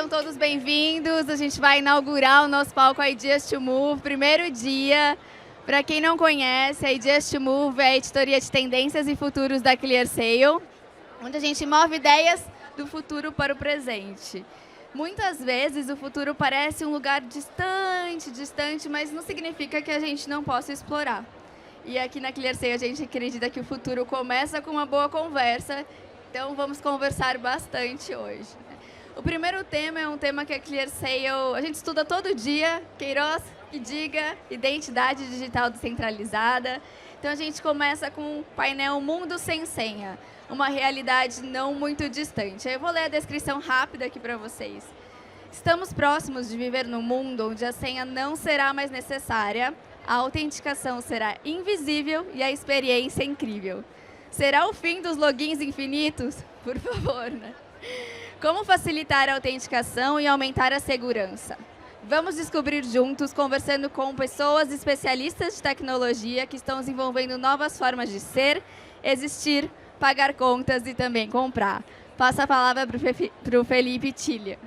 Sejam todos bem-vindos. A gente vai inaugurar o nosso palco Ideas to Move, primeiro dia. Para quem não conhece, a Ideas to Move é a editoria de tendências e futuros da ClearSale, onde a gente move ideias do futuro para o presente. Muitas vezes o futuro parece um lugar distante, mas não significa que a gente não possa explorar. E aqui na ClearSale a gente acredita que o futuro começa com uma boa conversa, então vamos conversar bastante hoje. O primeiro tema é um tema que a ClearSale, a gente estuda todo dia, Queiroz, que diga, identidade digital descentralizada. Então a gente começa com o painel Mundo Sem Senha, uma realidade não muito distante. Eu vou ler a descrição rápida aqui para vocês. Estamos próximos de viver num mundo onde a senha não será mais necessária, a autenticação será invisível e a experiência incrível. Será o fim dos logins infinitos? Por favor, né? Como facilitar a autenticação e aumentar a segurança? Vamos descobrir juntos, conversando com pessoas especialistas de tecnologia que estão desenvolvendo novas formas de ser, existir, pagar contas e também comprar. Passo a palavra para o Felipe Tillian.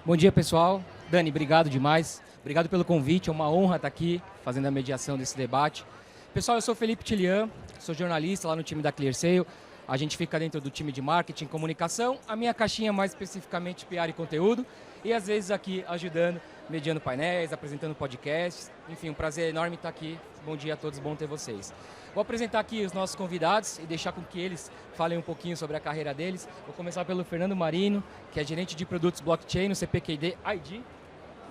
Bom dia, pessoal. Dani, obrigado demais. Obrigado pelo convite, é uma honra estar aqui fazendo a mediação desse debate. Pessoal, eu sou Felipe Tillian, sou jornalista lá no time da ClearSale. A gente fica dentro do time de marketing e comunicação, a minha caixinha mais especificamente PR e conteúdo, e às vezes aqui ajudando, mediando painéis, apresentando podcasts. Enfim, um prazer enorme estar aqui. Bom dia a todos, bom ter vocês. Vou apresentar aqui os nossos convidados e deixar com que eles falem um pouquinho sobre a carreira deles. Vou começar pelo Fernando Marino, que é gerente de produtos blockchain no CPQD ID.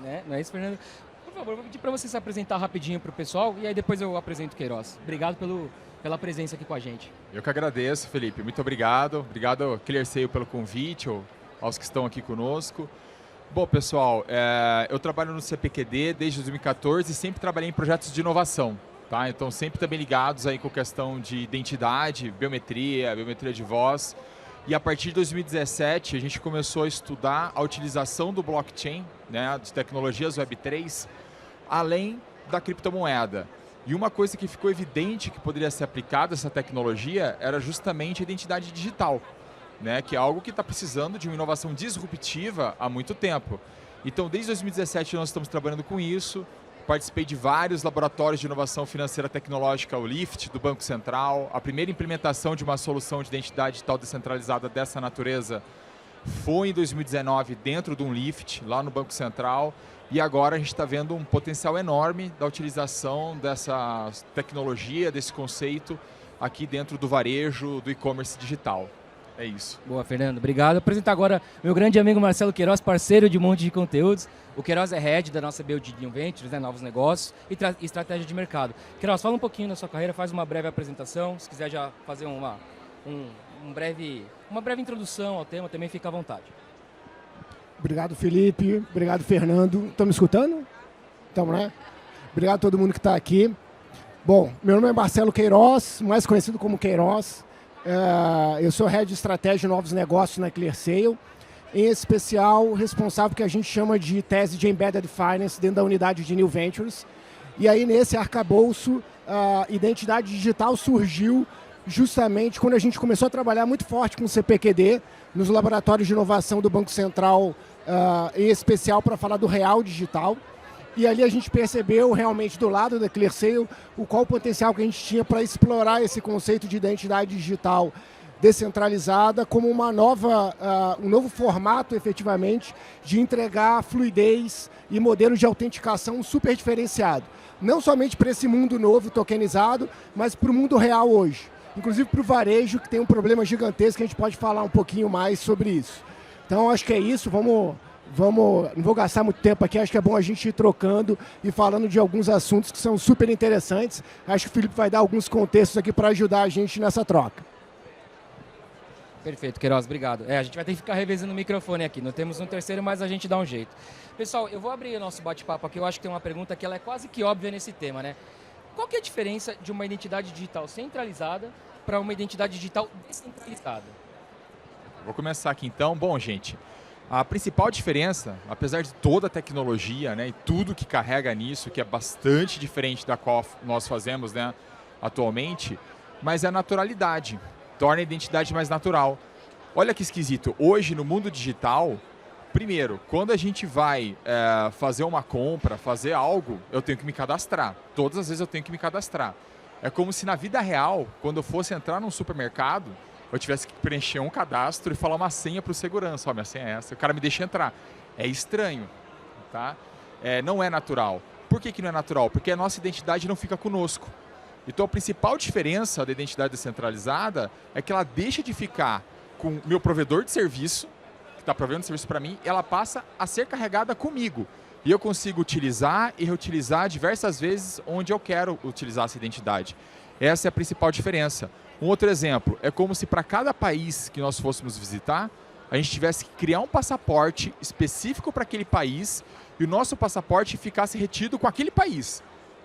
Né? Não é isso, Fernando? Por favor, vou pedir para você se apresentar rapidinho para o pessoal e aí depois eu apresento o Queiroz. Obrigado pela presença aqui com a gente. Eu que agradeço, Felipe. Muito obrigado. Obrigado, ClearSale, pelo convite, aos que estão aqui conosco. Bom, pessoal, eu trabalho no CPQD desde 2014 e sempre trabalhei em projetos de inovação. Tá? Então, sempre também ligados aí com questão de identidade, biometria de voz. E a partir de 2017, a gente começou a estudar a utilização do blockchain, né, de tecnologias Web3, além da criptomoeda. E uma coisa que ficou evidente que poderia ser aplicada essa tecnologia era justamente a identidade digital, né, que é algo que está precisando de uma inovação disruptiva há muito tempo. Então, desde 2017 nós estamos trabalhando com isso, participei de vários laboratórios de inovação financeira tecnológica, o LIFT, do Banco Central. A primeira implementação de uma solução de identidade digital descentralizada dessa natureza foi em 2019 dentro de um LIFT, lá no Banco Central. E agora a gente está vendo um potencial enorme da utilização dessa tecnologia, desse conceito, aqui dentro do varejo, do e-commerce digital. É isso. Boa, Fernando. Obrigado. Vou apresentar agora meu grande amigo Marcelo Queiroz, parceiro de um monte de conteúdos. O Queiroz é head da nossa BU de New Ventures, né, novos negócios e estratégia de mercado. Queiroz, fala um pouquinho da sua carreira, faz uma breve apresentação. Se quiser já fazer uma breve introdução ao tema, também fica à vontade. Obrigado, Felipe. Obrigado, Fernando. Estão me escutando? Estão, né? Obrigado a todo mundo que está aqui. Bom, meu nome é Marcelo Queiroz, mais conhecido como Queiroz. Eu sou head de estratégia de novos negócios na ClearSale, em especial responsável que a gente chama de tese de Embedded Finance dentro da unidade de New Ventures. E aí, nesse arcabouço, a identidade digital surgiu justamente quando a gente começou a trabalhar muito forte com o CPQD, nos laboratórios de inovação do Banco Central, em especial para falar do real digital. E ali a gente percebeu realmente do lado da ClearSale qual o potencial que a gente tinha para explorar esse conceito de identidade digital descentralizada como um novo formato, efetivamente, de entregar fluidez e modelos de autenticação super diferenciado. Não somente para esse mundo novo tokenizado, mas para o mundo real hoje. Inclusive para o varejo, que tem um problema gigantesco, que a gente pode falar um pouquinho mais sobre isso. Então, acho que é isso. Não vou gastar muito tempo aqui, acho que é bom a gente ir trocando e falando de alguns assuntos que são super interessantes. Acho que o Felipe vai dar alguns contextos aqui para ajudar a gente nessa troca. Perfeito, Queiroz, obrigado. A gente vai ter que ficar revezando o microfone aqui, não temos um terceiro, mas a gente dá um jeito. Pessoal, eu vou abrir o nosso bate-papo aqui, eu acho que tem uma pergunta que ela é quase que óbvia nesse tema, né? Qual que é a diferença de uma identidade digital centralizada para uma identidade digital descentralizada? Vou começar aqui então. Bom, gente, a principal diferença, apesar de toda a tecnologia, né, e tudo que carrega nisso, que é bastante diferente da qual nós fazemos, né, atualmente, mas é a naturalidade, torna a identidade mais natural. Olha que esquisito, hoje no mundo digital, primeiro, quando a gente vai fazer uma compra, fazer algo, eu tenho que me cadastrar. Todas as vezes eu tenho que me cadastrar. É como se na vida real, quando eu fosse entrar num supermercado, eu tivesse que preencher um cadastro e falar uma senha para o segurança. Ó, minha senha é essa, o cara me deixa entrar. É estranho, tá? Não é natural. Por que não é natural? Porque a nossa identidade não fica conosco. Então a principal diferença da identidade descentralizada é que ela deixa de ficar com o meu provedor de serviço, que está provendo serviço para mim, ela passa a ser carregada comigo. E eu consigo utilizar e reutilizar diversas vezes onde eu quero utilizar essa identidade. Essa é a principal diferença. Um outro exemplo, é como se para cada país que nós fôssemos visitar, a gente tivesse que criar um passaporte específico para aquele país e o nosso passaporte ficasse retido com aquele país.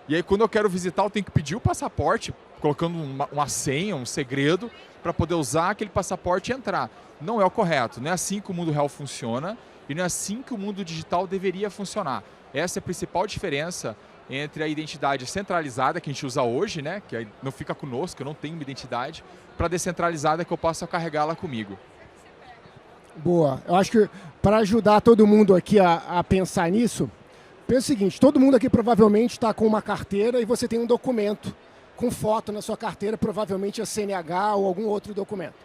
E aí quando eu quero visitar, eu tenho que pedir o passaporte, colocando uma senha, um segredo, para poder usar aquele passaporte e entrar. Não é o correto, não é assim que o mundo real funciona e não é assim que o mundo digital deveria funcionar. Essa é a principal diferença entre a identidade centralizada que a gente usa hoje, né, que não fica conosco, eu não tenho uma identidade, para a descentralizada que eu possa carregá-la comigo. Boa. Eu acho que para ajudar todo mundo aqui a pensar nisso, pensa o seguinte, todo mundo aqui provavelmente está com uma carteira e você tem um documento com foto na sua carteira, provavelmente a CNH ou algum outro documento.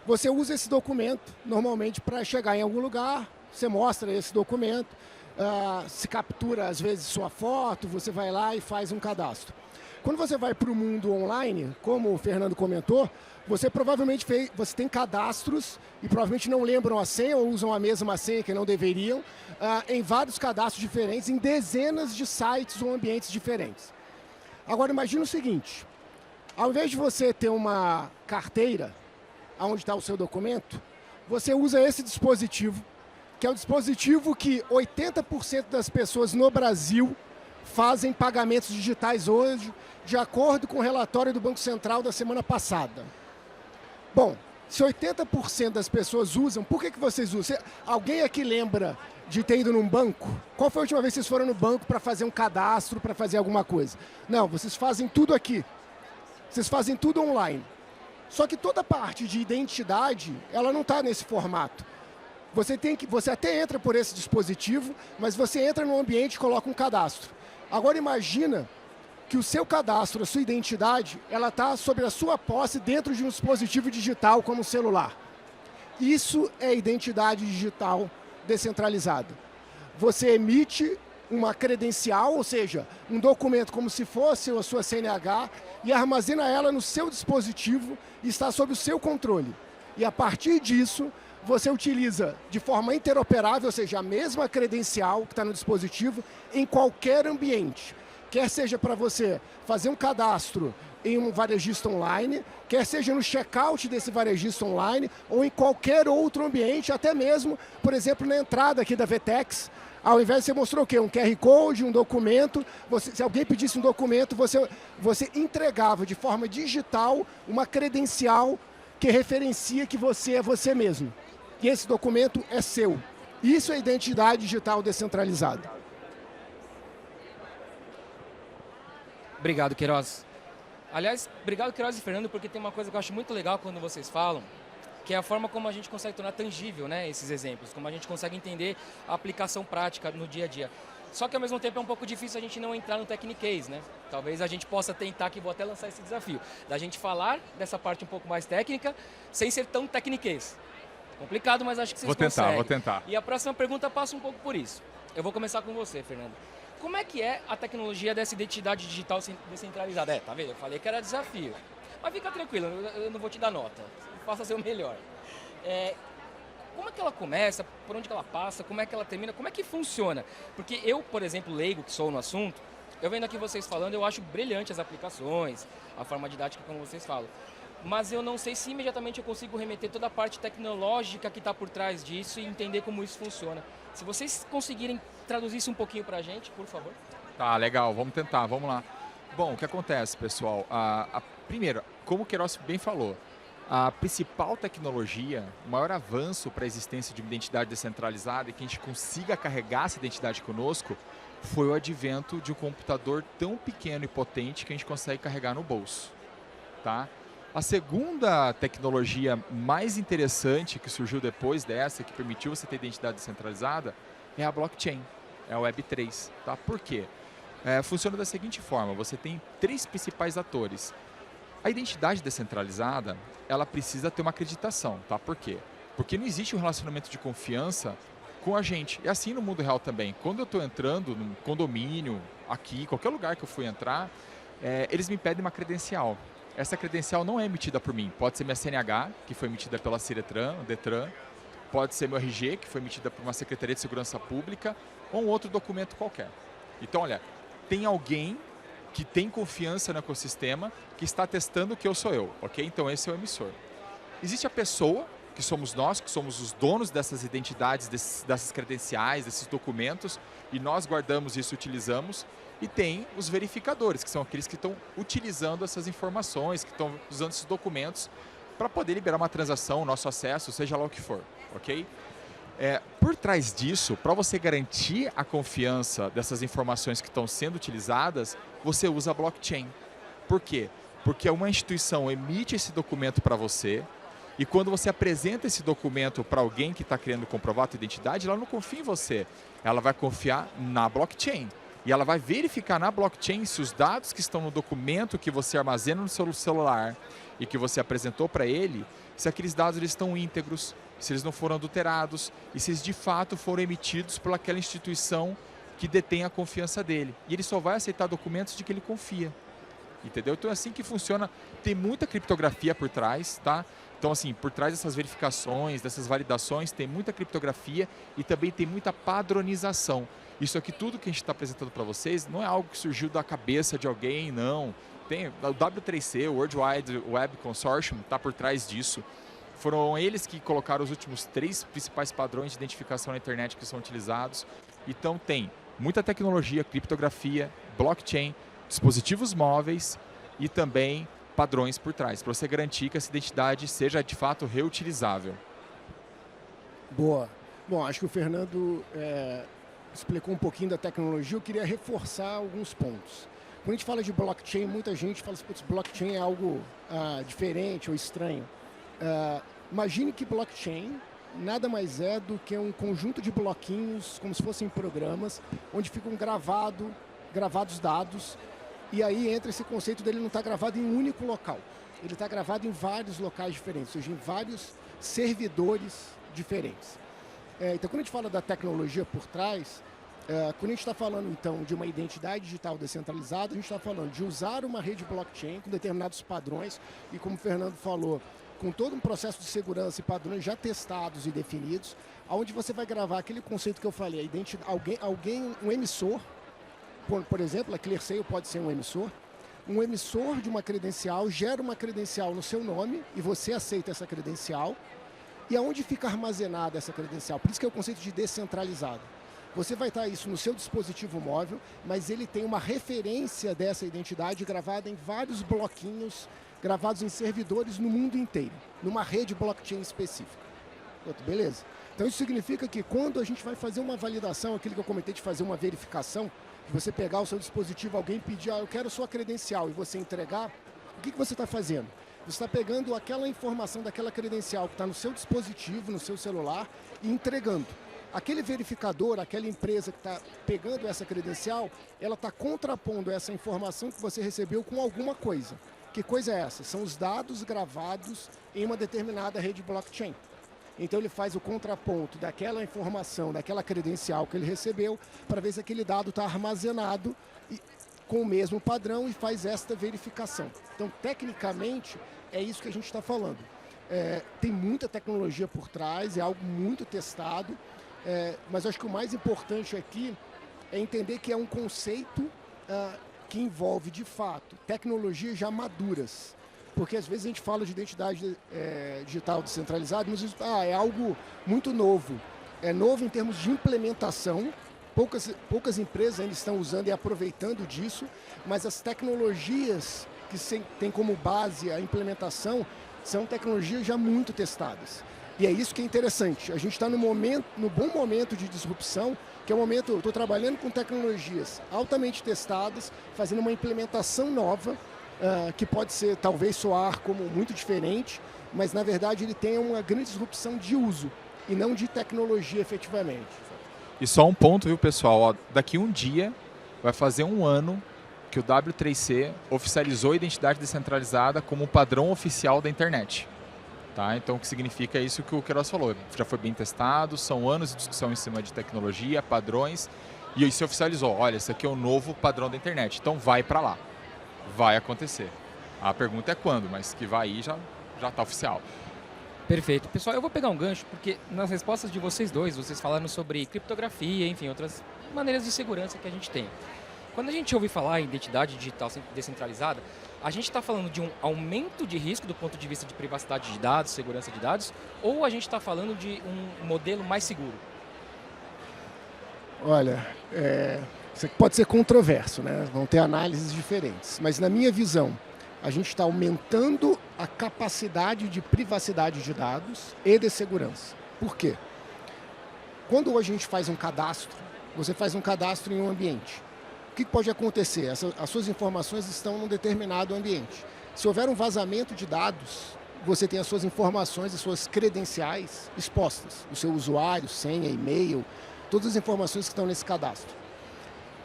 Você usa esse documento normalmente para chegar em algum lugar, você mostra esse documento, se captura às vezes sua foto, você vai lá e faz um cadastro. Quando você vai para o mundo online, como o Fernando comentou, você provavelmente você tem cadastros e provavelmente não lembram a senha ou usam a mesma senha que não deveriam, em vários cadastros diferentes, em dezenas de sites ou ambientes diferentes. Agora imagine o seguinte, ao invés de você ter uma carteira, onde está o seu documento, você usa esse dispositivo, que é o dispositivo que 80% das pessoas no Brasil fazem pagamentos digitais hoje, de acordo com o relatório do Banco Central da semana passada. Bom, se 80% das pessoas usam, por que vocês usam? Alguém aqui lembra de ter ido num banco? Qual foi a última vez que vocês foram no banco para fazer um cadastro, para fazer alguma coisa? Não, vocês fazem tudo aqui. Vocês fazem tudo online. Só que toda a parte de identidade, ela não está nesse formato. Você até entra por esse dispositivo, mas você entra no ambiente e coloca um cadastro. Agora imagina que o seu cadastro, a sua identidade, ela está sobre a sua posse dentro de um dispositivo digital como o celular. Isso é identidade digital descentralizada. Você emite uma credencial, ou seja, um documento como se fosse a sua CNH e armazena ela no seu dispositivo e está sob o seu controle. E a partir disso, você utiliza de forma interoperável, ou seja, a mesma credencial que está no dispositivo em qualquer ambiente. Quer seja para você fazer um cadastro em um varejista online, quer seja no checkout desse varejista online ou em qualquer outro ambiente, até mesmo, por exemplo, na entrada aqui da Vetex. Ao invés de você mostrou o quê? Um QR Code, um documento. Se alguém pedisse um documento, você entregava de forma digital uma credencial que referencia que você é você mesmo. E esse documento é seu. Isso é identidade digital descentralizada. Obrigado, Queiroz. Aliás, obrigado, Queiroz e Fernando, porque tem uma coisa que eu acho muito legal quando vocês falam, que é a forma como a gente consegue tornar tangível, né, esses exemplos, como a gente consegue entender a aplicação prática no dia a dia. Só que ao mesmo tempo é um pouco difícil a gente não entrar no techniquez, né? Talvez a gente possa tentar, que vou até lançar esse desafio, da gente falar dessa parte um pouco mais técnica, sem ser tão techniquez. Complicado, mas acho que vocês conseguem. Vou tentar. E a próxima pergunta passa um pouco por isso. Eu vou começar com você, Fernando. Como é que é a tecnologia dessa identidade digital descentralizada? Tá vendo? Eu falei que era desafio. Mas fica tranquilo, eu não vou te dar nota. Faça seu melhor. Como é que ela começa? Por onde que ela passa? Como é que ela termina? Como é que funciona? Porque eu, por exemplo, leigo, que sou no assunto, eu vendo aqui vocês falando, eu acho brilhante as aplicações, a forma didática como vocês falam. Mas eu não sei se imediatamente eu consigo remeter toda a parte tecnológica que está por trás disso e entender como isso funciona. Se vocês conseguirem traduzir isso um pouquinho para a gente, por favor. Tá, legal. Vamos tentar. Vamos lá. Bom, o que acontece, pessoal? Primeiro, como o Queiroz bem falou, a principal tecnologia, o maior avanço para a existência de uma identidade descentralizada e que a gente consiga carregar essa identidade conosco foi o advento de um computador tão pequeno e potente que a gente consegue carregar no bolso. Tá? A segunda tecnologia mais interessante que surgiu depois dessa, que permitiu você ter identidade descentralizada, é a blockchain, é a Web3. Tá? Por quê? Funciona da seguinte forma, você tem 3 principais atores. A identidade descentralizada, ela precisa ter uma acreditação. Tá? Por quê? Porque não existe um relacionamento de confiança com a gente. É assim no mundo real também. Quando eu estou entrando num condomínio, aqui, qualquer lugar que eu fui entrar, eles me pedem uma credencial. Essa credencial não é emitida por mim. Pode ser minha CNH, que foi emitida pela Detran, pode ser meu RG, que foi emitida por uma Secretaria de Segurança Pública, ou um outro documento qualquer. Então, olha, tem alguém que tem confiança no ecossistema, que está testando que eu sou eu, ok? Então, esse é o emissor. Existe a pessoa, que somos nós, que somos os donos dessas identidades, dessas credenciais, desses documentos, e nós guardamos isso e utilizamos. E tem os verificadores, que são aqueles que estão utilizando essas informações, que estão usando esses documentos para poder liberar uma transação, nosso acesso, seja lá o que for, ok? Por trás disso, para você garantir a confiança dessas informações que estão sendo utilizadas, você usa a blockchain. Por quê? Porque uma instituição emite esse documento para você, e quando você apresenta esse documento para alguém que está querendo comprovar a sua identidade, ela não confia em você, ela vai confiar na blockchain. E ela vai verificar na blockchain se os dados que estão no documento que você armazena no seu celular e que você apresentou para ele, se aqueles dados eles estão íntegros, se eles não foram adulterados e se eles de fato foram emitidos por aquela instituição que detém a confiança dele. E ele só vai aceitar documentos de que ele confia. Entendeu? Então é assim que funciona. Tem muita criptografia por trás, tá? Então assim, por trás dessas verificações, dessas validações, tem muita criptografia e também tem muita padronização. Isso aqui, tudo que a gente está apresentando para vocês, não é algo que surgiu da cabeça de alguém, não. Tem o W3C, o World Wide Web Consortium, está por trás disso. Foram eles que colocaram os últimos 3 principais padrões de identificação na internet que são utilizados. Então tem muita tecnologia, criptografia, blockchain, dispositivos móveis e também padrões por trás, para você garantir que essa identidade seja de fato reutilizável. Boa. Bom, acho que o Fernando explicou um pouquinho da tecnologia. Eu queria reforçar alguns pontos. Quando a gente fala de blockchain, muita gente fala assim, blockchain é algo diferente ou estranho. Imagine que blockchain nada mais é do que um conjunto de bloquinhos, como se fossem programas, onde ficam gravados dados, e aí entra esse conceito dele não estar gravado em um único local. Ele está gravado em vários locais diferentes, ou seja, em vários servidores diferentes. Então, quando a gente fala da tecnologia por trás, quando a gente está falando, então, de uma identidade digital descentralizada, a gente está falando de usar uma rede blockchain com determinados padrões e, como o Fernando falou, com todo um processo de segurança e padrões já testados e definidos, onde você vai gravar aquele conceito que eu falei, a identidade, um emissor, por exemplo, a ClearSale pode ser um emissor de uma credencial gera uma credencial no seu nome e você aceita essa credencial. E aonde fica armazenada essa credencial? Por isso que é o conceito de descentralizado. Você vai estar isso no seu dispositivo móvel, mas ele tem uma referência dessa identidade gravada em vários bloquinhos, gravados em servidores no mundo inteiro, numa rede blockchain específica. Beleza? Então isso significa que quando a gente vai fazer uma validação, aquilo que eu comentei de fazer uma verificação, de você pegar o seu dispositivo, alguém pedir, eu quero sua credencial, e você entregar, o que você está fazendo? Você está pegando aquela informação daquela credencial que está no seu dispositivo, no seu celular, e entregando. Aquele verificador, aquela empresa que está pegando essa credencial, ela está contrapondo essa informação que você recebeu com alguma coisa. Que coisa é essa? São os dados gravados em uma determinada rede blockchain. Então ele faz o contraponto daquela informação, daquela credencial que ele recebeu, para ver se aquele dado está armazenado com o mesmo padrão e faz esta verificação. Então, tecnicamente, é isso que a gente está falando. Tem muita tecnologia por trás, é algo muito testado, mas acho que o mais importante aqui é entender que é um conceito que envolve, de fato, tecnologias já maduras. Porque às vezes a gente fala de identidade digital descentralizada, mas é algo muito novo. É novo em termos de implementação. Poucas empresas ainda estão usando e aproveitando disso, mas as tecnologias que têm como base a implementação são tecnologias já muito testadas. E é isso que é interessante. A gente está no bom momento de disrupção, que é o momento, eu estou trabalhando com tecnologias altamente testadas, fazendo uma implementação nova, que pode ser, talvez soar como muito diferente, mas na verdade ele tem uma grande disrupção de uso e não de tecnologia efetivamente. E só um ponto, viu, pessoal? Ó, daqui um dia vai fazer um ano que o W3C oficializou a identidade descentralizada como o padrão oficial da internet. Tá? Então, o que significa isso que o Queiroz falou? Já foi bem testado, são anos de discussão em cima de tecnologia, padrões, e aí se oficializou. Olha, esse aqui é o novo padrão da internet. Então, vai para lá. Vai acontecer. A pergunta é quando, mas que vai aí já está oficial. Perfeito. Pessoal, eu vou pegar um gancho, porque nas respostas de vocês dois, vocês falaram sobre criptografia, enfim, outras maneiras de segurança que a gente tem. Quando a gente ouve falar em identidade digital descentralizada, a gente está falando de um aumento de risco do ponto de vista de privacidade de dados, segurança de dados, ou a gente está falando de um modelo mais seguro? Olha, isso aqui pode ser controverso, né? Vão ter análises diferentes, mas na minha visão, a gente está aumentando a capacidade de privacidade de dados e de segurança. Por quê? Quando a gente faz um cadastro, você faz um cadastro em um ambiente. O que pode acontecer? As suas informações estão num determinado ambiente. Se houver um vazamento de dados, você tem as suas informações e suas credenciais expostas. O seu usuário, senha, e-mail, todas as informações que estão nesse cadastro.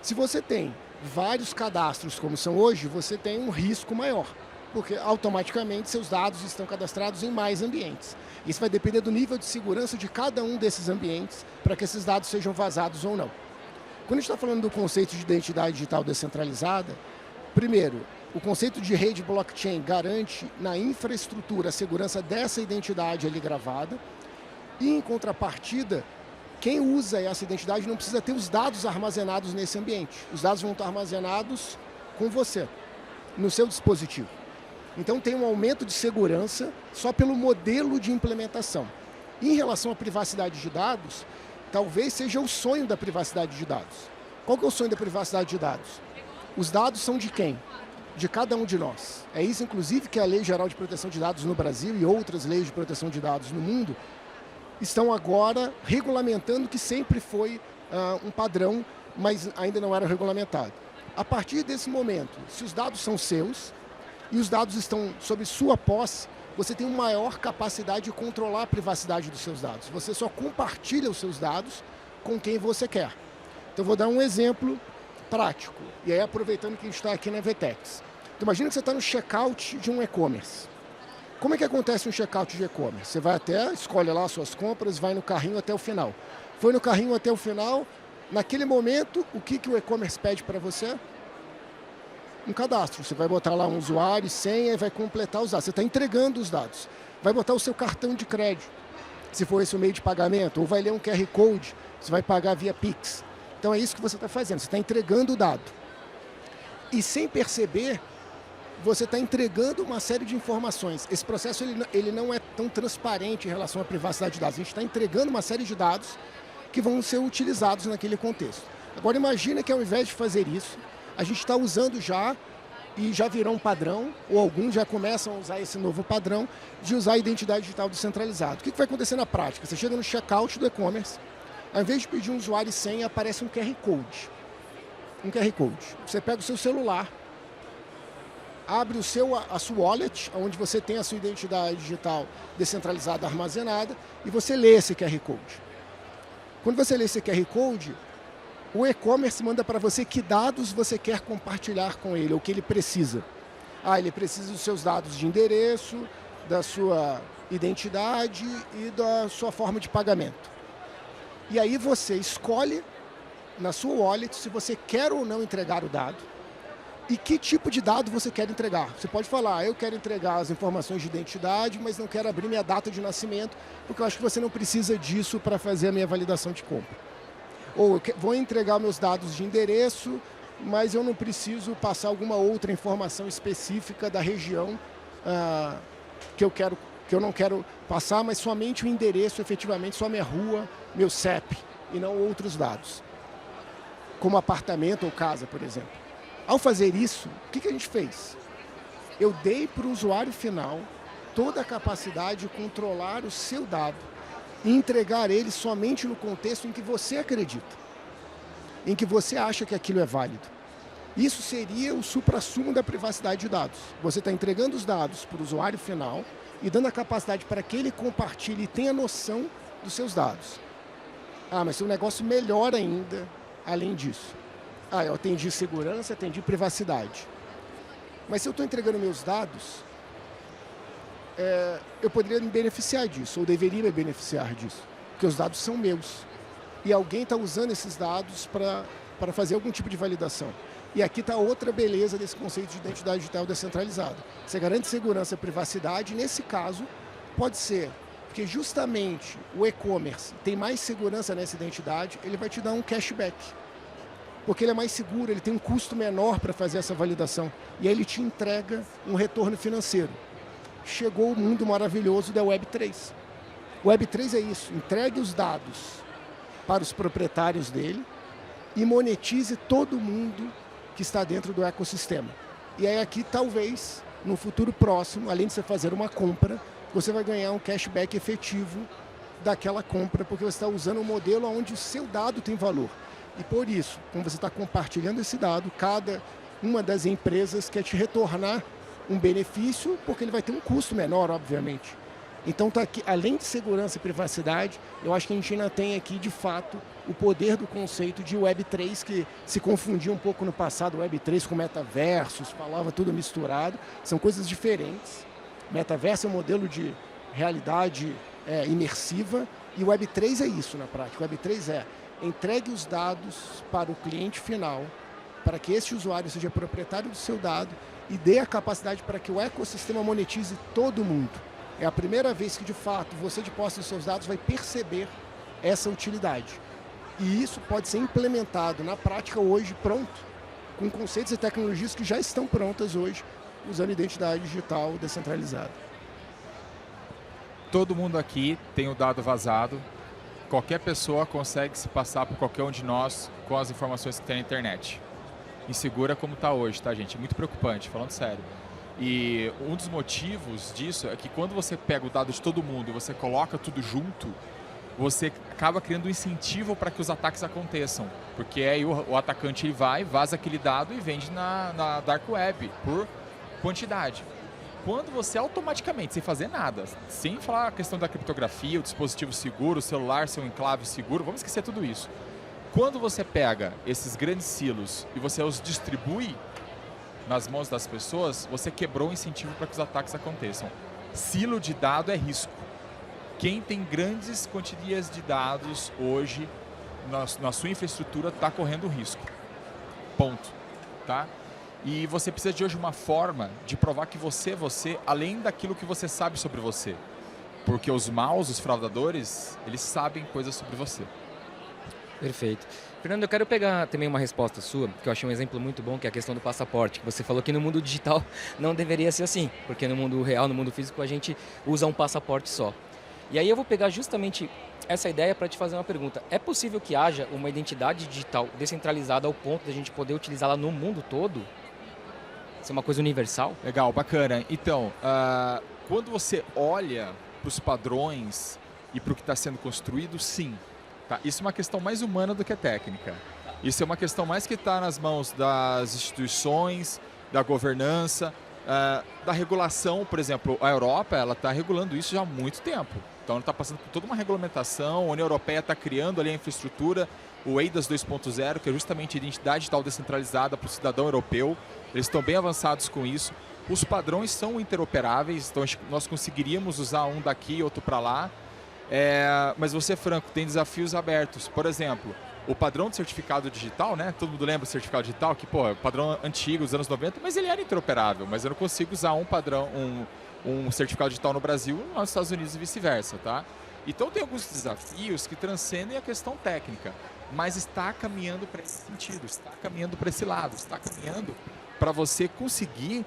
Se você tem vários cadastros como são hoje, você tem um risco maior, porque automaticamente seus dados estão cadastrados em mais ambientes. Isso vai depender do nível de segurança de cada um desses ambientes para que esses dados sejam vazados ou não. Quando a gente está falando do conceito de identidade digital descentralizada, primeiro, o conceito de rede blockchain garante na infraestrutura a segurança dessa identidade ali gravada e, em contrapartida, quem usa essa identidade não precisa ter os dados armazenados nesse ambiente. Os dados vão estar armazenados com você, no seu dispositivo. Então tem um aumento de segurança só pelo modelo de implementação. Em relação à privacidade de dados, talvez seja o sonho da privacidade de dados. Qual que é o sonho da privacidade de dados? Os dados são de quem? De cada um de nós. É isso, inclusive, que a Lei Geral de Proteção de Dados no Brasil e outras leis de proteção de dados no mundo estão agora regulamentando, que sempre foi um padrão, mas ainda não era regulamentado. A partir desse momento, se os dados são seus e os dados estão sob sua posse, você tem uma maior capacidade de controlar a privacidade dos seus dados. Você só compartilha os seus dados com quem você quer. Então, vou dar um exemplo prático. E aí, aproveitando que a gente está aqui na VTEX. Então, imagina que você está no checkout de um e-commerce. Como é que acontece um checkout de e-commerce? Você vai até, escolhe lá as suas compras, vai no carrinho até o final. Foi no carrinho até o final, naquele momento, o que o e-commerce pede para você? Um cadastro. Você vai botar lá um usuário, senha e vai completar os dados. Você está entregando os dados. Vai botar o seu cartão de crédito, se for esse o meio de pagamento, ou vai ler um QR Code, você vai pagar via Pix. Então é isso que você está fazendo, você está entregando o dado. E sem perceber, você está entregando uma série de informações. Esse processo ele não é tão transparente em relação à privacidade de dados. A gente está entregando uma série de dados que vão ser utilizados naquele contexto. Agora imagina que ao invés de fazer isso, a gente está usando já, e já virou um padrão, ou alguns já começam a usar esse novo padrão, de usar a identidade digital descentralizada. O que vai acontecer na prática? Você chega no checkout do e-commerce, ao invés de pedir um usuário e senha, aparece um QR Code. Um QR Code. Você pega o seu celular, abre a sua wallet, onde você tem a sua identidade digital descentralizada armazenada, e você lê esse QR Code. Quando você lê esse QR Code, o e-commerce manda para você que dados você quer compartilhar com ele, o que ele precisa. Ele precisa dos seus dados de endereço, da sua identidade e da sua forma de pagamento. E aí você escolhe na sua wallet se você quer ou não entregar o dado e que tipo de dado você quer entregar. Você pode falar, eu quero entregar as informações de identidade, mas não quero abrir minha data de nascimento, porque eu acho que você não precisa disso para fazer a minha validação de compra. Ou eu vou entregar meus dados de endereço, mas eu não preciso passar alguma outra informação específica da região que eu não quero passar, mas somente o endereço, efetivamente, só minha rua, meu CEP, e não outros dados, como apartamento ou casa, por exemplo. Ao fazer isso, o que a gente fez? Eu dei para o usuário final toda a capacidade de controlar o seu dado e entregar ele somente no contexto em que você acredita, em que você acha que aquilo é válido. Isso seria o suprassumo da privacidade de dados. Você está entregando os dados para o usuário final e dando a capacidade para que ele compartilhe e tenha noção dos seus dados. Ah, mas tem um negócio melhor ainda, além disso. Ah, eu atendi segurança, atendi privacidade. Mas se eu estou entregando meus dados, eu poderia me beneficiar disso, ou deveria me beneficiar disso, porque os dados são meus. E alguém está usando esses dados para fazer algum tipo de validação. E aqui está outra beleza desse conceito de identidade digital descentralizada. Você garante segurança e privacidade, e nesse caso, pode ser, porque justamente o e-commerce tem mais segurança nessa identidade, ele vai te dar um cashback. Porque ele é mais seguro, ele tem um custo menor para fazer essa validação. E aí ele te entrega um retorno financeiro. Chegou o mundo maravilhoso da Web3. Web3 é isso, entregue os dados para os proprietários dele e monetize todo mundo que está dentro do ecossistema. E aí aqui, talvez, no futuro próximo, além de você fazer uma compra, você vai ganhar um cashback efetivo daquela compra, porque você está usando um modelo onde o seu dado tem valor. E por isso, quando você está compartilhando esse dado, cada uma das empresas quer te retornar um benefício, porque ele vai ter um custo menor, obviamente. Então, tá aqui, além de segurança e privacidade, eu acho que a gente ainda tem aqui, de fato, o poder do conceito de Web3, que se confundia um pouco no passado, Web3 com metaversos, falava tudo misturado, são coisas diferentes. Metaverso é um modelo de realidade imersiva, e Web3 é isso na prática. Web3 é entregue os dados para o cliente final, para que esse usuário seja proprietário do seu dado e dê a capacidade para que o ecossistema monetize todo mundo. É a primeira vez que, de fato, você de posse dos seus dados vai perceber essa utilidade. E isso pode ser implementado na prática hoje, pronto, com conceitos e tecnologias que já estão prontas hoje, usando identidade digital descentralizada. Todo mundo aqui tem o dado vazado. Qualquer pessoa consegue se passar por qualquer um de nós com as informações que tem na internet. Insegura como está hoje, tá, gente? Muito preocupante, falando sério. E um dos motivos disso é que quando você pega o dado de todo mundo e você coloca tudo junto, você acaba criando um incentivo para que os ataques aconteçam. Porque aí o atacante ele vai, vaza aquele dado e vende na Dark Web por quantidade. Quando você automaticamente, sem fazer nada, sem falar a questão da criptografia, o dispositivo seguro, o celular ser um enclave seguro, vamos esquecer tudo isso. Quando você pega esses grandes silos e você os distribui nas mãos das pessoas, você quebrou o incentivo para que os ataques aconteçam. Silo de dado é risco. Quem tem grandes quantias de dados hoje na sua infraestrutura está correndo risco. Ponto. Tá? E você precisa de hoje uma forma de provar que você é você, além daquilo que você sabe sobre você. Porque os maus, os fraudadores, eles sabem coisas sobre você. Perfeito. Fernando, eu quero pegar também uma resposta sua, que eu achei um exemplo muito bom, que é a questão do passaporte, que você falou que no mundo digital não deveria ser assim, porque no mundo real, no mundo físico, a gente usa um passaporte só. E aí eu vou pegar justamente essa ideia para te fazer uma pergunta. É possível que haja uma identidade digital descentralizada ao ponto de a gente poder utilizá-la no mundo todo? Ser uma coisa universal? Legal, bacana. Então, quando você olha para os padrões e para o que está sendo construído, sim. Tá? Isso é uma questão mais humana do que técnica. Isso é uma questão mais que está nas mãos das instituições, da governança, da regulação. Por exemplo, a Europa está regulando isso já há muito tempo. Então, ela está passando por toda uma regulamentação. A União Europeia está criando ali a infraestrutura, o eIDAS 2.0, que é justamente a identidade digital descentralizada para o cidadão europeu. Eles estão bem avançados com isso. Os padrões são interoperáveis, então nós conseguiríamos usar um daqui e outro para lá. Mas vou ser franco, tem desafios abertos. Por exemplo, o padrão de certificado digital, né? Todo mundo lembra do certificado digital, que é padrão antigo, dos anos 90, mas ele era interoperável. Mas eu não consigo usar um padrão, um certificado digital no Brasil e nos Estados Unidos e vice-versa, tá? Então tem alguns desafios que transcendem a questão técnica, mas está caminhando para esse sentido, está caminhando para esse lado, está caminhando para você conseguir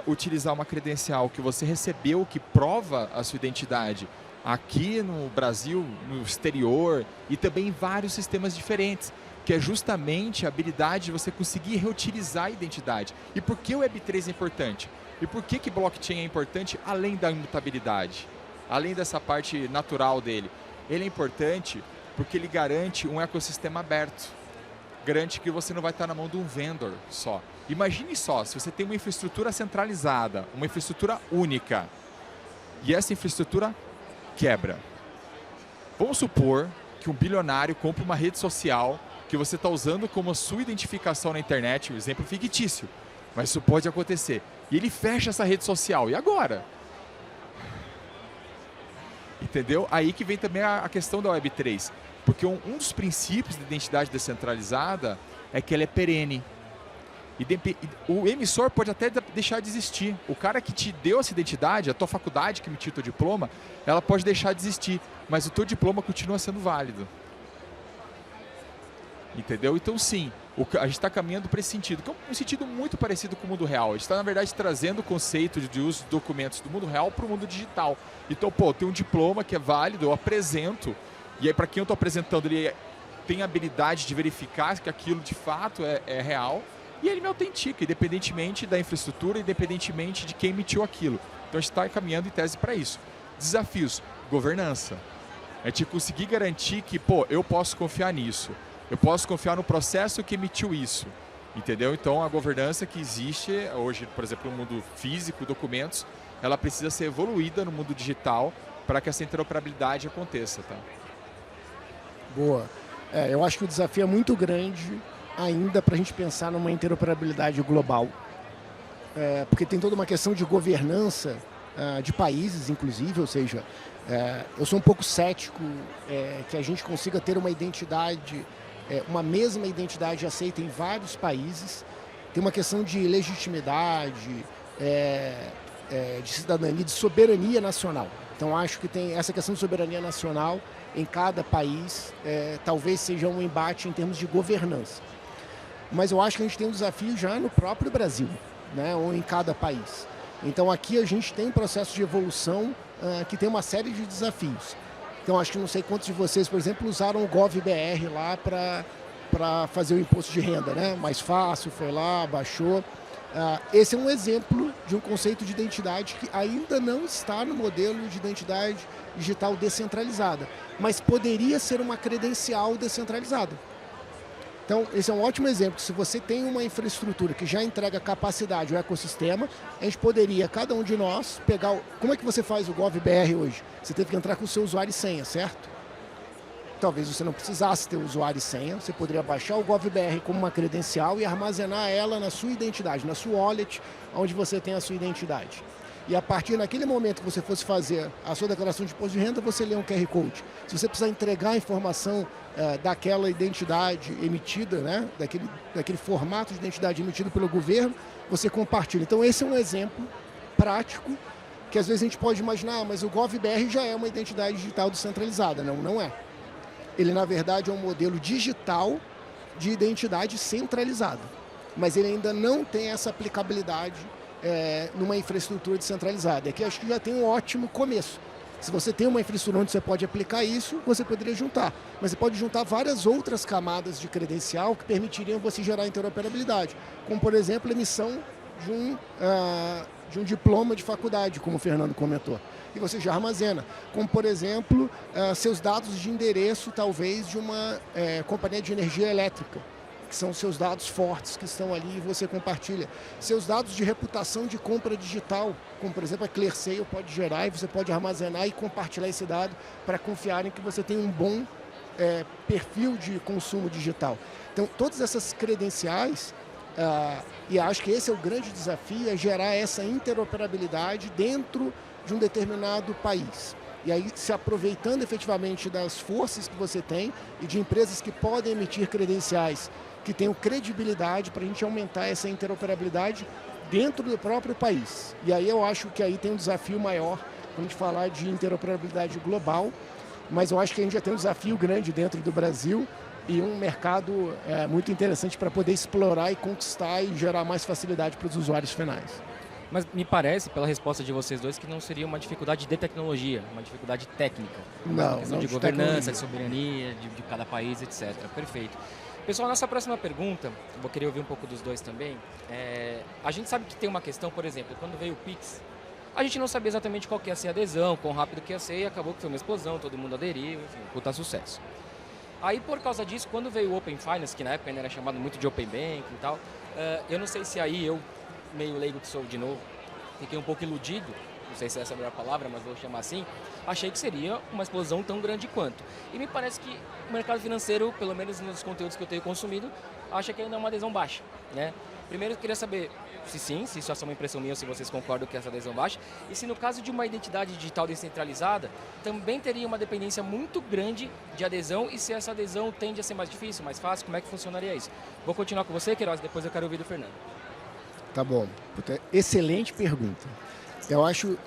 utilizar uma credencial que você recebeu, que prova a sua identidade aqui no Brasil, no exterior e também em vários sistemas diferentes, que é justamente a habilidade de você conseguir reutilizar a identidade. E por que o Web3 é importante? E por que blockchain é importante além da imutabilidade? Além dessa parte natural dele? Ele é importante porque ele garante um ecossistema aberto. garante que você não vai estar na mão de um vendor só. Imagine só, se você tem uma infraestrutura centralizada, uma infraestrutura única, e essa infraestrutura quebra. Vamos supor que um bilionário compra uma rede social que você está usando como a sua identificação na internet, um exemplo fictício, mas isso pode acontecer. E ele fecha essa rede social, e agora? Entendeu? Aí que vem também a questão da Web3. Porque um dos princípios da identidade descentralizada é que ela é perene. O emissor pode até deixar de existir. O cara que te deu essa identidade, a tua faculdade que emitiu o teu diploma, ela pode deixar de existir. Mas o teu diploma continua sendo válido. Entendeu? Então sim, a gente está caminhando para esse sentido, que é um sentido muito parecido com o mundo real. A gente está, na verdade, trazendo o conceito de uso de documentos do mundo real para o mundo digital. Então, pô, tem um diploma que é válido, eu apresento, e aí para quem eu estou apresentando, ele tem a habilidade de verificar que aquilo de fato é real, e ele me autentica, independentemente da infraestrutura, independentemente de quem emitiu aquilo. Então a gente está caminhando em tese para isso. Desafios, governança. É de conseguir garantir que, pô, eu posso confiar nisso. Eu posso confiar no processo que emitiu isso, entendeu? Então, a governança que existe hoje, por exemplo, no mundo físico, documentos, ela precisa ser evoluída no mundo digital para que essa interoperabilidade aconteça, tá? Boa. Eu acho que o desafio é muito grande ainda para a gente pensar numa interoperabilidade global, porque tem toda uma questão de governança de países, inclusive, ou seja, eu sou um pouco cético que a gente consiga ter uma identidade, uma mesma identidade aceita em vários países. Tem uma questão de legitimidade, de cidadania, de soberania nacional. Então acho que tem essa questão de soberania nacional em cada país, talvez seja um embate em termos de governança. Mas eu acho que a gente tem um desafio já no próprio Brasil, né, ou em cada país. Então aqui a gente tem um processo de evolução que tem uma série de desafios. Então acho que não sei quantos de vocês, por exemplo, usaram o GovBR lá para fazer o imposto de renda, né? Mais fácil, foi lá, baixou. Esse é um exemplo de um conceito de identidade que ainda não está no modelo de identidade digital descentralizada, mas poderia ser uma credencial descentralizada. Então, esse é um ótimo exemplo. Se você tem uma infraestrutura que já entrega capacidade ao ecossistema, a gente poderia, cada um de nós, pegar... Como é que você faz o GovBR hoje? Você teve que entrar com o seu usuário e senha, certo? Talvez você não precisasse ter usuário e senha, você poderia baixar o GovBR como uma credencial e armazenar ela na sua identidade, na sua wallet, onde você tem a sua identidade. E a partir daquele momento que você fosse fazer a sua declaração de imposto de renda, você lê um QR Code. Se você precisar entregar a informação daquela identidade emitida, né, daquele formato de identidade emitido pelo governo, você compartilha. Então esse é um exemplo prático que às vezes a gente pode imaginar, mas o GovBR já é uma identidade digital descentralizada. Não, não é. Ele, na verdade, é um modelo digital de identidade centralizada. Mas ele ainda não tem essa aplicabilidade numa infraestrutura descentralizada. Aqui acho que já tem um ótimo começo. Se você tem uma infraestrutura onde você pode aplicar isso, você poderia juntar. Mas você pode juntar várias outras camadas de credencial que permitiriam você gerar interoperabilidade. Como, por exemplo, a emissão de um diploma de faculdade, como o Fernando comentou. E você já armazena. Como, por exemplo, seus dados de endereço, talvez, de uma companhia de energia elétrica, que são seus dados fortes que estão ali e você compartilha. Seus dados de reputação de compra digital, como, por exemplo, a ClearSale pode gerar e você pode armazenar e compartilhar esse dado para confiarem que você tem um bom perfil de consumo digital. Então, todas essas credenciais, e acho que esse é o grande desafio, é gerar essa interoperabilidade dentro de um determinado país. E aí, se aproveitando efetivamente das forças que você tem e de empresas que podem emitir credenciais que tenham credibilidade para a gente aumentar essa interoperabilidade dentro do próprio país. E aí eu acho que aí tem um desafio maior quando a gente falar de interoperabilidade global, mas eu acho que a gente já tem um desafio grande dentro do Brasil e um mercado muito interessante para poder explorar e conquistar e gerar mais facilidade para os usuários finais. Mas me parece, pela resposta de vocês dois, que não seria uma dificuldade de tecnologia, uma dificuldade técnica. Não, uma questão de governança, de soberania, de cada país, etc. Perfeito. Pessoal, nossa próxima pergunta, vou querer ouvir um pouco dos dois também. A gente sabe que tem uma questão, por exemplo, quando veio o Pix, a gente não sabia exatamente qual que ia ser a adesão, quão rápido que ia ser, e acabou que foi uma explosão, todo mundo aderiu, enfim, puta sucesso. Aí, por causa disso, quando veio o Open Finance, que na época ainda era chamado muito de Open Banking e tal, eu não sei se aí eu, meio leigo que sou de novo, fiquei um pouco iludido, não sei se essa é a melhor palavra, mas vou chamar assim, achei que seria uma explosão tão grande quanto. E me parece que o mercado financeiro, pelo menos nos conteúdos que eu tenho consumido, acha que ainda é uma adesão baixa, né? Primeiro, eu queria saber se sim, se isso é só uma impressão minha ou se vocês concordam que essa adesão baixa, e se no caso de uma identidade digital descentralizada, também teria uma dependência muito grande de adesão, e se essa adesão tende a ser mais difícil, mais fácil, como é que funcionaria isso? Vou continuar com você, Queiroz, depois eu quero ouvir do Fernando. Tá bom. Puta, excelente pergunta. Eu acho,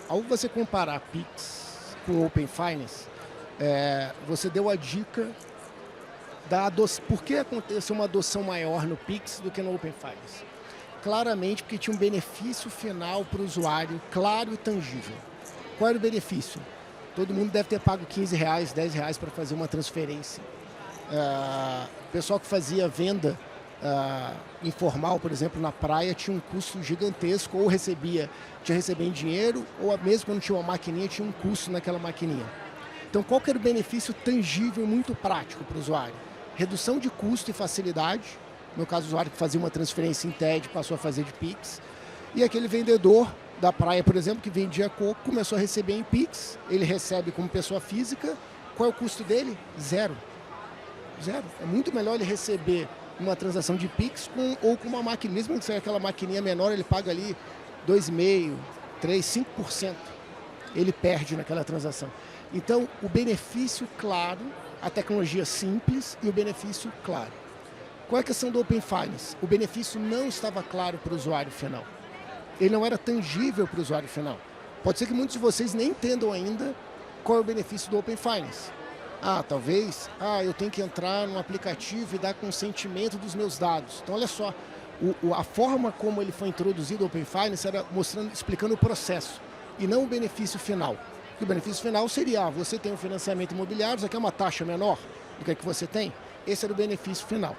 ao você comparar Pix com Open Finance, você deu a dica da adoção. Por que aconteceu uma adoção maior no Pix do que no Open Finance? Claramente porque tinha um benefício final para o usuário, claro e tangível. Qual era o benefício? Todo mundo deve ter pago R$15, R$10 para fazer uma transferência. O pessoal que fazia venda informal, por exemplo, na praia, tinha um custo gigantesco, ou tinha que receber em dinheiro, ou mesmo quando tinha uma maquininha, tinha um custo naquela maquininha. Então, qual que era o benefício tangível e muito prático para o usuário? Redução de custo e facilidade. No caso, o usuário que fazia uma transferência em TED passou a fazer de Pix. E aquele vendedor da praia, por exemplo, que vendia coco, começou a receber em Pix. Ele recebe como pessoa física. Qual é o custo dele? Zero. Zero. É muito melhor ele receber uma transação de Pix ou com uma máquina. Mesmo que seja aquela maquininha menor, ele paga ali 2,5%, 3%, 5%. Ele perde naquela transação. Então, o benefício claro, a tecnologia simples e o benefício claro. Qual é a questão do Open Finance? O benefício não estava claro para o usuário final. Ele não era tangível para o usuário final. Pode ser que muitos de vocês nem entendam ainda qual é o benefício do Open Finance. Talvez, eu tenho que entrar no aplicativo e dar consentimento dos meus dados. Então, olha só, a forma como ele foi introduzido o Open Finance era explicando o processo e não o benefício final. E o benefício final seria, você tem um financiamento imobiliário, você quer uma taxa menor do que você tem? Esse era o benefício final.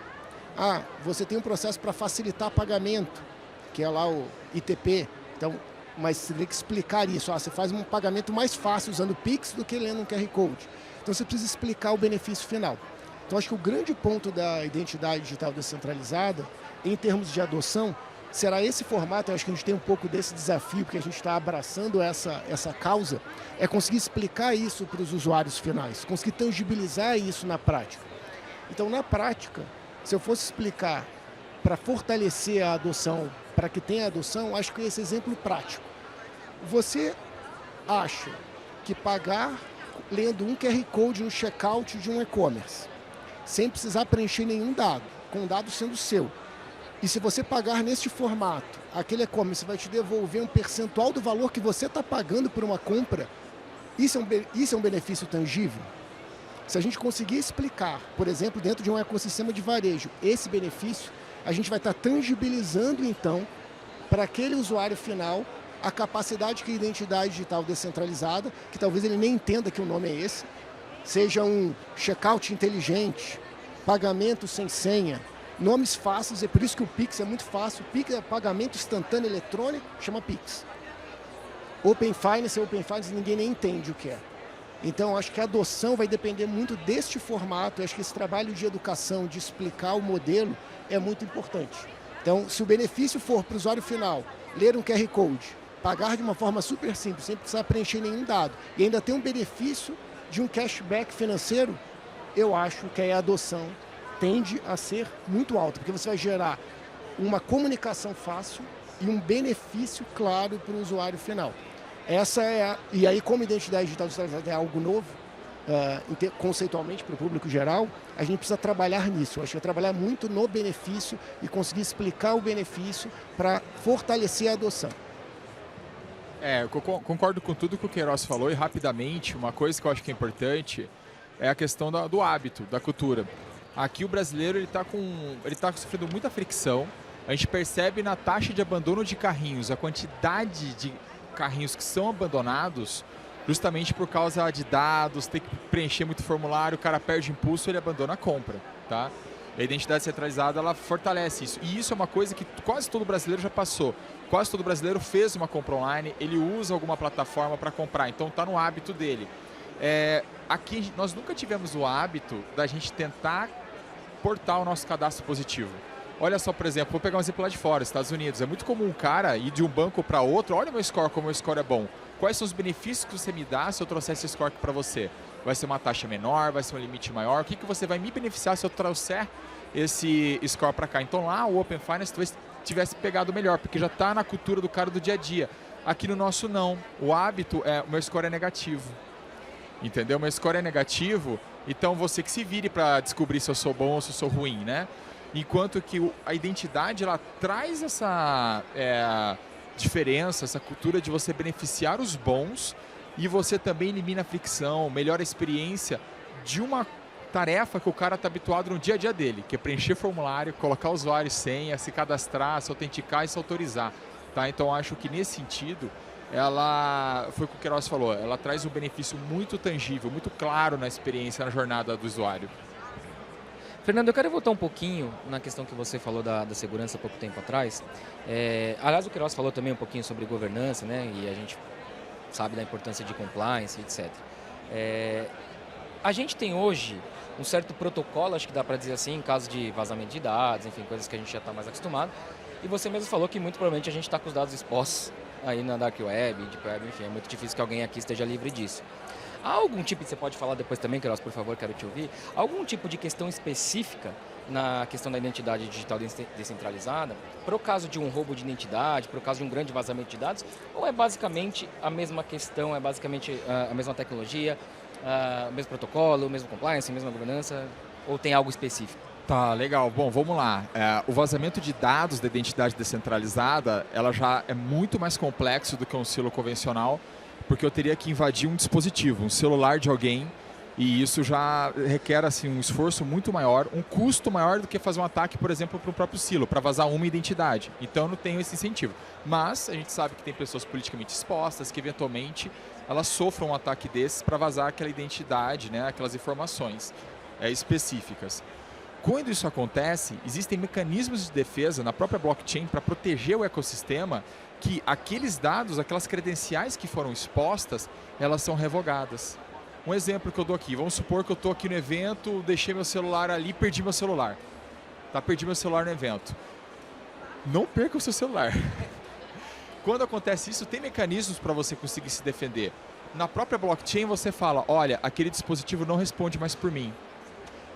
Você tem um processo para facilitar pagamento, que é lá o ITP. Então, mas você tem que explicar isso. Você faz um pagamento mais fácil usando o Pix do que lendo um QR Code. Então, você precisa explicar o benefício final. Então, acho que o grande ponto da identidade digital descentralizada, em termos de adoção, será esse formato. Eu acho que a gente tem um pouco desse desafio, porque a gente está abraçando essa causa, é conseguir explicar isso para os usuários finais, conseguir tangibilizar isso na prática. Então, na prática, se eu fosse explicar para fortalecer a adoção, para que tenha adoção, acho que esse exemplo prático. Você acha que pagar lendo um QR Code no checkout de um e-commerce, sem precisar preencher nenhum dado, com o dado sendo seu, e se você pagar neste formato, aquele e-commerce vai te devolver um percentual do valor que você está pagando por uma compra, isso é um benefício tangível? Se a gente conseguir explicar, por exemplo, dentro de um ecossistema de varejo, esse benefício, a gente vai estar tangibilizando, então, para aquele usuário final, a capacidade que a identidade digital descentralizada, que talvez ele nem entenda que o nome é esse, seja um checkout inteligente, pagamento sem senha, nomes fáceis, é por isso que o Pix é muito fácil. O Pix é pagamento instantâneo eletrônico, chama Pix. Open Finance, ninguém nem entende o que é. Então, acho que a adoção vai depender muito deste formato. Eu acho que esse trabalho de educação, de explicar o modelo, é muito importante. Então, se o benefício for para o usuário final, ler um QR Code, pagar de uma forma super simples, sem precisar preencher nenhum dado, e ainda ter um benefício de um cashback financeiro, eu acho que a adoção tende a ser muito alta, porque você vai gerar uma comunicação fácil e um benefício claro para o usuário final. E aí, como identidade digital é algo novo, conceitualmente para o público geral, a gente precisa trabalhar nisso. Eu acho que trabalhar muito no benefício e conseguir explicar o benefício para fortalecer a adoção. Eu concordo com tudo que o Queiroz falou, e rapidamente, uma coisa que eu acho que é importante é a questão do hábito, da cultura. Aqui o brasileiro ele tá sofrendo muita fricção. A gente percebe na taxa de abandono de carrinhos, a quantidade de carrinhos que são abandonados justamente por causa de dados, ter que preencher muito formulário, o cara perde impulso, ele abandona a compra, tá? A identidade centralizada, ela fortalece isso. E isso é uma coisa que quase todo brasileiro já passou. Quase todo brasileiro fez uma compra online, ele usa alguma plataforma para comprar, então está no hábito dele. Aqui nós nunca tivemos o hábito da gente tentar portar o nosso cadastro positivo. Olha só, por exemplo, vou pegar um exemplo lá de fora, Estados Unidos. É muito comum um cara ir de um banco para outro, olha meu score, como o meu score é bom. Quais são os benefícios que você me dá se eu trouxer esse score para você? Vai ser uma taxa menor, vai ser um limite maior? O que você vai me beneficiar se eu trouxer esse score para cá? Então lá o Open Finance talvez tivesse pegado melhor, porque já está na cultura do cara do dia a dia. Aqui no nosso não. O hábito o meu score é negativo. Entendeu? Meu score é negativo, então você que se vire para descobrir se eu sou bom ou se eu sou ruim, né? Enquanto que a identidade, ela traz essa diferença, essa cultura de você beneficiar os bons e você também elimina a fricção, melhora a experiência de uma tarefa que o cara está habituado no dia a dia dele, que é preencher formulário, colocar usuário e senha, se cadastrar, se autenticar e se autorizar. Tá? Então, acho que nesse sentido, ela, foi o que o Queiroz falou, ela traz um benefício muito tangível, muito claro na experiência, na jornada do usuário. Fernando, eu quero voltar um pouquinho na questão que você falou da segurança há pouco tempo atrás. Aliás, o Queiroz falou também um pouquinho sobre governança, né? E a gente sabe da importância de compliance, etc. A gente tem hoje um certo protocolo, acho que dá para dizer assim, em caso de vazamento de dados, enfim, coisas que a gente já está mais acostumado. E você mesmo falou que muito provavelmente a gente está com os dados expostos aí na Dark Web, Deep Web, enfim, é muito difícil que alguém aqui esteja livre disso. Há algum tipo, você pode falar depois também, Queiroz, por favor, quero te ouvir, algum tipo de questão específica na questão da identidade digital descentralizada, para o caso de um roubo de identidade, para o caso de um grande vazamento de dados, ou é basicamente a mesma questão, é basicamente a mesma tecnologia, o mesmo protocolo, o mesmo compliance, a mesma governança, ou tem algo específico? Tá, legal. Bom, vamos lá. O vazamento de dados da identidade descentralizada, ela já é muito mais complexo do que um silo convencional, porque eu teria que invadir um dispositivo, um celular de alguém, e isso já requer assim, um esforço muito maior, um custo maior do que fazer um ataque, por exemplo, para o próprio silo, para vazar uma identidade. Então eu não tenho esse incentivo. Mas a gente sabe que tem pessoas politicamente expostas que eventualmente elas sofram um ataque desses para vazar aquela identidade, né, aquelas informações específicas. Quando isso acontece, existem mecanismos de defesa na própria blockchain para proteger o ecossistema que aqueles dados, aquelas credenciais que foram expostas, elas são revogadas. Um exemplo que eu dou aqui, vamos supor que eu estou aqui no evento, deixei meu celular ali, perdi meu celular. Perdi meu celular no evento. Não perca o seu celular. Quando acontece isso, tem mecanismos para você conseguir se defender. Na própria blockchain você fala, olha, aquele dispositivo não responde mais por mim.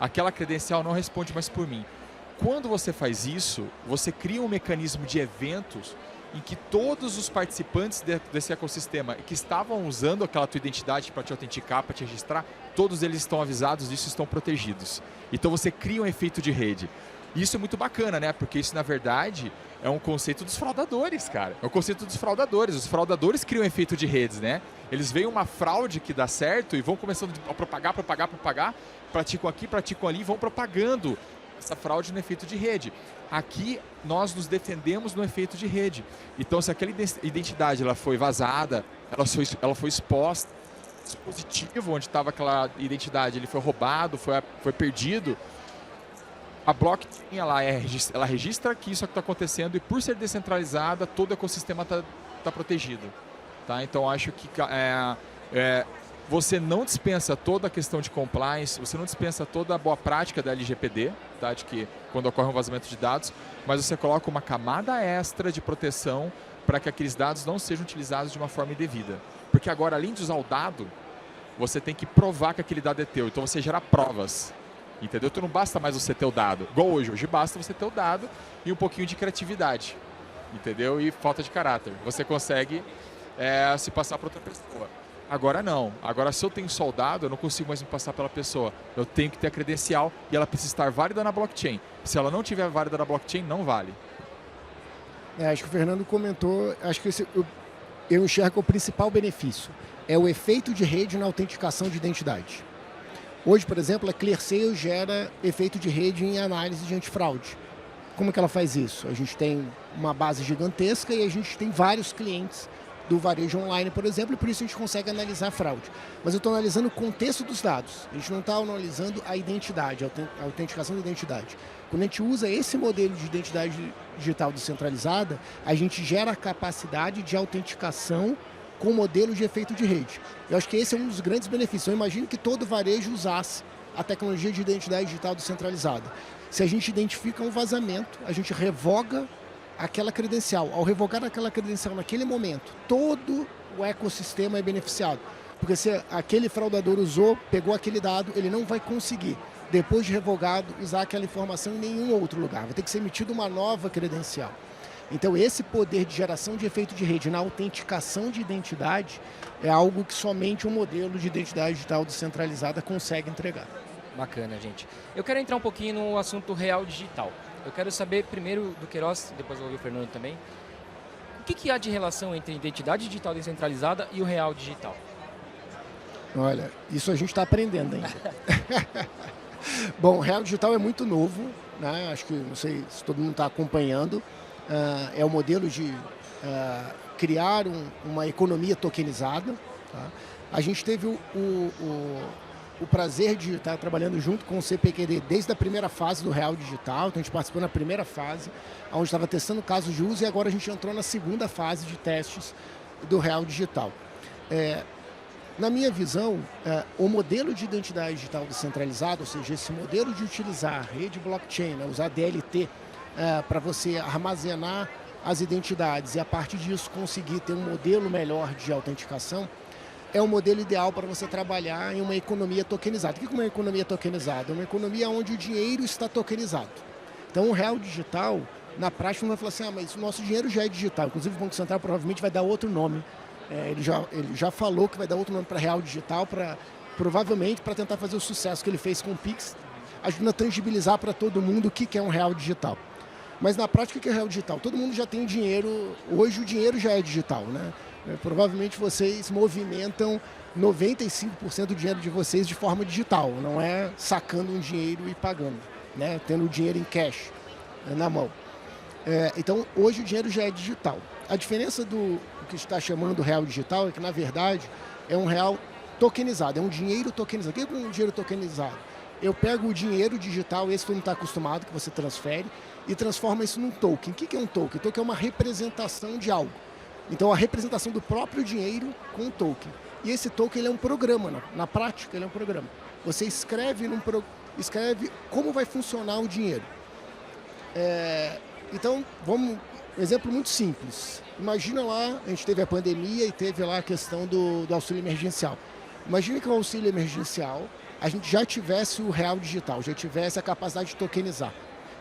Aquela credencial não responde mais por mim. Quando você faz isso, você cria um mecanismo de eventos em que todos os participantes desse ecossistema que estavam usando aquela tua identidade para te autenticar, para te registrar, todos eles estão avisados disso, estão protegidos. Então você cria um efeito de rede. E isso é muito bacana, né? Porque isso, na verdade, é um conceito dos fraudadores, cara. É o conceito dos fraudadores. Os fraudadores criam um efeito de redes, né? Eles veem uma fraude que dá certo e vão começando a propagar, praticam aqui, praticam ali e vão propagando essa fraude no efeito de rede. Aqui, nós nos defendemos no efeito de rede. Então, se aquela identidade ela foi vazada, ela foi exposta, o dispositivo onde estava aquela identidade ele foi roubado, foi perdido, a blockchain ela registra que isso está acontecendo e, por ser descentralizada, todo o ecossistema está protegido. Tá? Então, acho que você não dispensa toda a questão de compliance, você não dispensa toda a boa prática da LGPD, tá? De que quando ocorre um vazamento de dados, mas você coloca uma camada extra de proteção para que aqueles dados não sejam utilizados de uma forma indevida. Porque agora, além de usar o dado, você tem que provar que aquele dado é teu. Então você gera provas. Entendeu? Então não basta mais você ter o dado. Igual hoje. Hoje basta você ter o dado e um pouquinho de criatividade. Entendeu? E falta de caráter. Você consegue se passar para outra pessoa. Agora não. Agora, se eu tenho só o dado, eu não consigo mais me passar pela pessoa. Eu tenho que ter a credencial e ela precisa estar válida na blockchain. Se ela não tiver válida na blockchain, não vale. Acho que o Fernando comentou, acho que eu enxergo o principal benefício. É o efeito de rede na autenticação de identidade. Hoje, por exemplo, a ClearSale gera efeito de rede em análise de antifraude. Como que ela faz isso? A gente tem uma base gigantesca e a gente tem vários clientes do varejo online, por exemplo, e por isso a gente consegue analisar a fraude. Mas eu estou analisando o contexto dos dados. A gente não está analisando a identidade, a autenticação da identidade. Quando a gente usa esse modelo de identidade digital descentralizada, a gente gera a capacidade de autenticação com modelo de efeito de rede. Eu acho que esse é um dos grandes benefícios. Eu imagino que todo varejo usasse a tecnologia de identidade digital descentralizada. Se a gente identifica um vazamento, a gente revoga aquela credencial. Ao revogar aquela credencial naquele momento, todo o ecossistema é beneficiado. Porque se aquele fraudador usou, pegou aquele dado, ele não vai conseguir, depois de revogado, usar aquela informação em nenhum outro lugar. Vai ter que ser emitida uma nova credencial. Então, esse poder de geração de efeito de rede na autenticação de identidade é algo que somente um modelo de identidade digital descentralizada consegue entregar. Bacana, gente. Eu quero entrar um pouquinho no assunto real digital. Eu quero saber primeiro do Queiroz, depois eu vou ouvir o Fernando também. O que há de relação entre identidade digital descentralizada e o real digital? Olha, isso a gente está aprendendo ainda. Bom, o real digital é muito novo, né? Acho que, não sei se todo mundo está acompanhando. É o modelo de criar uma economia tokenizada. Tá? A gente teve o prazer de estar trabalhando junto com o CPQD desde a primeira fase do Real Digital. Então a gente participou na primeira fase, onde estava testando casos de uso, e agora a gente entrou na segunda fase de testes do Real Digital. Na minha visão, o modelo de identidade digital descentralizada, ou seja, esse modelo de utilizar a rede blockchain, né, usar DLT, para você armazenar as identidades e a partir disso conseguir ter um modelo melhor de autenticação, é o modelo ideal para você trabalhar em uma economia tokenizada. O que é uma economia tokenizada? É uma economia onde o dinheiro está tokenizado. Então, o real digital, na prática, não vai falar assim, mas o nosso dinheiro já é digital. Inclusive, o Banco Central provavelmente vai dar outro nome. Ele já falou que vai dar outro nome para real digital, provavelmente para tentar fazer o sucesso que ele fez com o Pix, ajudando a tangibilizar para todo mundo o que é um real digital. Mas na prática, o que é real digital? Todo mundo já tem dinheiro, hoje o dinheiro já é digital, né? Provavelmente vocês movimentam 95% do dinheiro de vocês de forma digital, não é sacando um dinheiro e pagando, né? Tendo o dinheiro em cash na mão. Então, hoje o dinheiro já é digital. A diferença do que está chamando de real digital é que, na verdade, é um real tokenizado, é um dinheiro tokenizado. O que é um dinheiro tokenizado? Eu pego o dinheiro digital, esse todo mundo está acostumado, que você transfere, e transforma isso num token. O que é um token? O token é uma representação de algo. Então, a representação do próprio dinheiro com o token. E esse token ele é um programa, na prática ele é um programa. Você escreve como vai funcionar o dinheiro. Então, um exemplo muito simples. Imagina lá, a gente teve a pandemia e teve lá a questão do auxílio emergencial. Imagina que o auxílio emergencial, a gente já tivesse o real digital, já tivesse a capacidade de tokenizar.